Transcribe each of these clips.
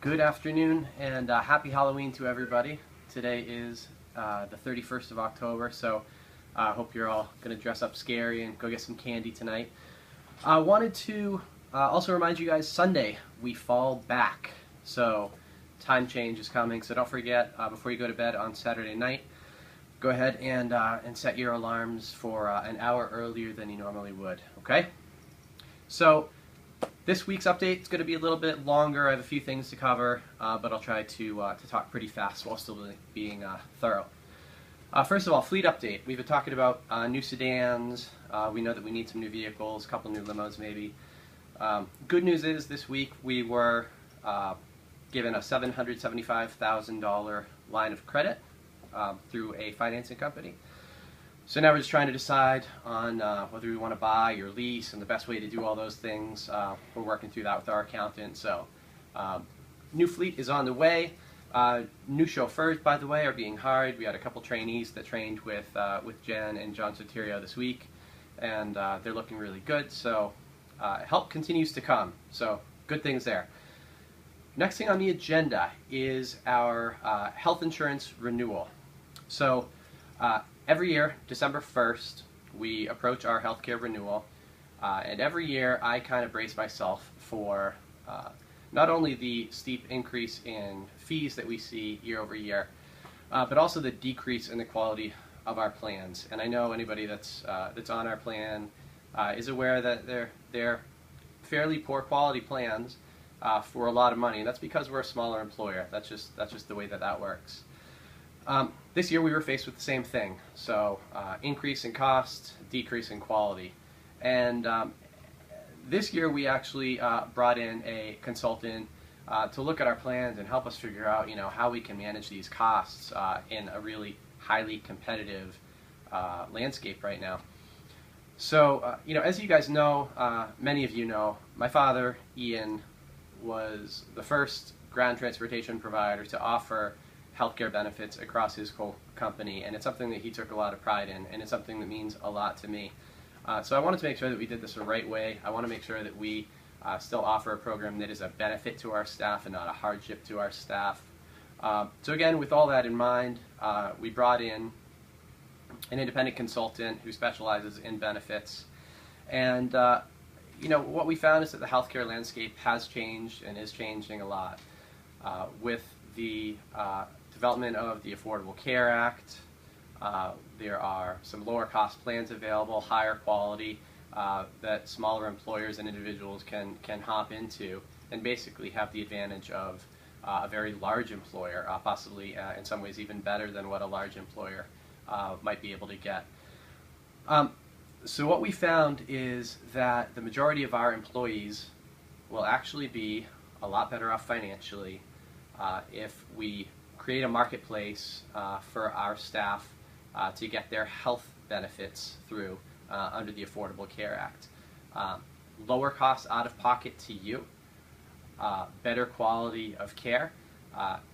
Good afternoon and happy Halloween to everybody. Today is the 31st of October, so I hope you're all going to dress up scary and go get some candy tonight. I wanted to also remind you guys, Sunday we fall back, so time change is coming, so don't forget before you go to bed on Saturday night, go ahead and set your alarms for an hour earlier than you normally would, okay? So this week's update is going to be a little bit longer. I have a few things to cover, but I'll try to talk pretty fast while still being thorough. First of all, fleet update. We've been talking about new sedans. We know that we need some new vehicles, a couple new limos maybe. Good news is this week we were given a $775,000 line of credit through a financing company. So now we're just trying to decide on whether we want to buy or lease and the best way to do all those things. We're working through that with our accountant. So new fleet is on the way. New chauffeurs, by the way, are being hired. We had a couple trainees that trained with Jen and John Soterio this week, and they're looking really good. So help continues to come. So good things there. Next thing on the agenda is our health insurance renewal. So every year, December 1st, we approach our healthcare renewal, and every year I kind of brace myself for not only the steep increase in fees that we see year over year, but also the decrease in the quality of our plans. And I know anybody that's on our plan is aware that they're fairly poor quality plans for a lot of money, and that's because we're a smaller employer. That's just the way that works. This year we were faced with the same thing, so increase in cost, decrease in quality. And this year we actually brought in a consultant to look at our plans and help us figure out, how we can manage these costs in a really highly competitive landscape right now. So, as you guys know, many of you know, my father, Ian, was the first ground transportation provider to offer healthcare benefits across his whole company, and it's something that he took a lot of pride in, and it's something that means a lot to me. So I wanted to make sure that we did this the right way. I want to make sure that we still offer a program that is a benefit to our staff and not a hardship to our staff. So again, with all that in mind, we brought in an independent consultant who specializes in benefits, and what we found is that the healthcare landscape has changed and is changing a lot with the development of the Affordable Care Act. There are some lower cost plans available, higher quality, that smaller employers and individuals can hop into and basically have the advantage of a very large employer, possibly in some ways even better than what a large employer might be able to get. So what we found is that the majority of our employees will actually be a lot better off financially if we create a marketplace for our staff to get their health benefits through under the Affordable Care Act. Lower cost out of pocket to you, better quality of care,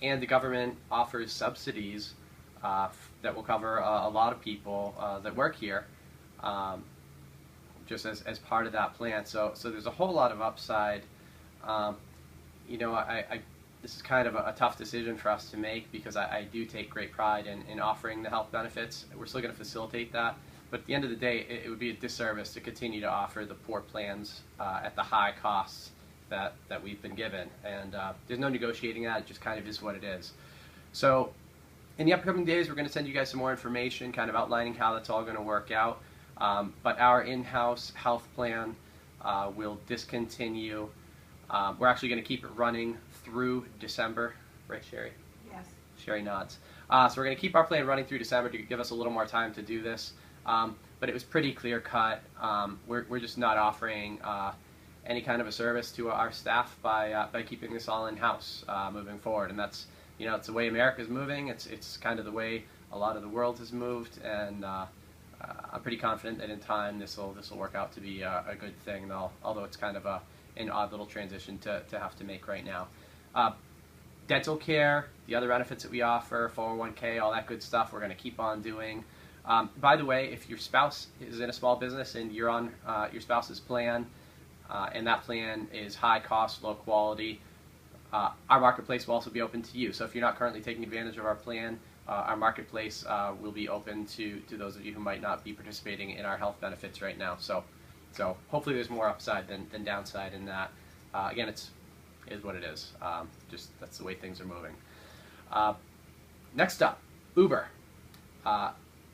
and the government offers subsidies that will cover a lot of people that work here just as part of that plan. So there's a whole lot of upside. This is kind of a tough decision for us to make because I do take great pride in offering the health benefits. We're still going to facilitate that, but at the end of the day, it would be a disservice to continue to offer the poor plans at the high costs that we've been given. And there's no negotiating that. It just kind of is what it is. So in the upcoming days, we're going to send you guys some more information kind of outlining how that's all going to work out. But our in-house health plan will discontinue. We're actually going to keep it running through December, right, Sherry? Yes. Sherry nods. So we're going to keep our plan running through December to give us a little more time to do this. But it was pretty clear cut. We're just not offering any kind of a service to our staff by keeping this all in-house moving forward. And that's, it's the way America's moving. It's kind of the way a lot of the world has moved, and I'm pretty confident that in time this will work out to be a good thing, although it's kind of an odd little transition to have to make right now. Dental care, the other benefits that we offer, 401k, all that good stuff, we're going to keep on doing. By the way, if your spouse is in a small business and you're on your spouse's plan, and that plan is high cost, low quality, our marketplace will also be open to you. So if you're not currently taking advantage of our plan, our marketplace will be open to those of you who might not be participating in our health benefits right now. So hopefully there's more upside than downside in that. Again, it is what it is. Just that's the way things are moving. Next up, Uber.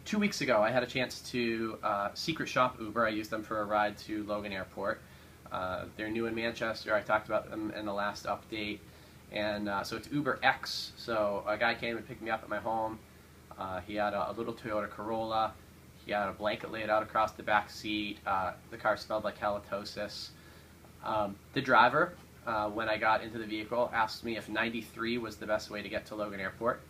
2 weeks ago, I had a chance to secret shop Uber. I used them for a ride to Logan Airport. They're new in Manchester. I talked about them in the last update. And so it's Uber X. So a guy came and picked me up at my home. He had a little Toyota Corolla. He had a blanket laid out across the back seat. The car smelled like halitosis. The driver, when I got into the vehicle, asked me if 93 was the best way to get to Logan Airport.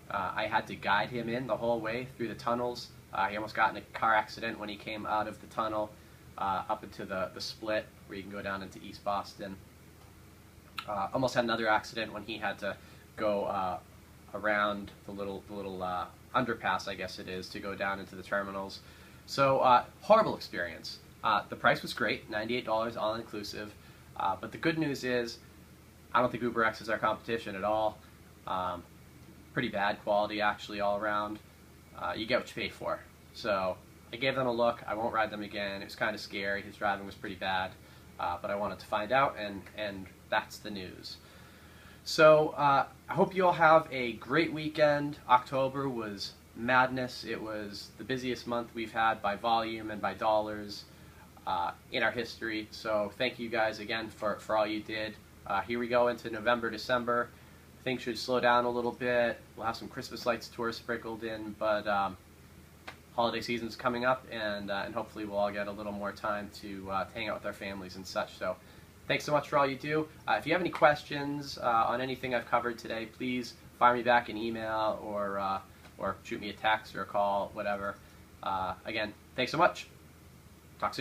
I had to guide him in the whole way through the tunnels. He almost got in a car accident when he came out of the tunnel up into the split where you can go down into East Boston. Almost had another accident when he had to go around the little underpass, I guess it is, to go down into the terminals. So horrible experience. The price was great, $98 all inclusive. But the good news is, I don't think UberX is our competition at all. Pretty bad quality actually all around. You get what you pay for. So I gave them a look. I won't ride them again. It was kind of scary. His driving was pretty bad. But I wanted to find out, and that's the news. So I hope you all have a great weekend. October was madness. It was the busiest month we've had by volume and by dollars in our history. So thank you guys again for all you did. Here we go into November, December. Things should slow down a little bit. We'll have some Christmas lights tours sprinkled in, but holiday season's coming up, and hopefully we'll all get a little more time to hang out with our families and such. So thanks so much for all you do. If you have any questions on anything I've covered today, please fire me back an email or shoot me a text or a call, whatever. Again, thanks so much. Talk soon.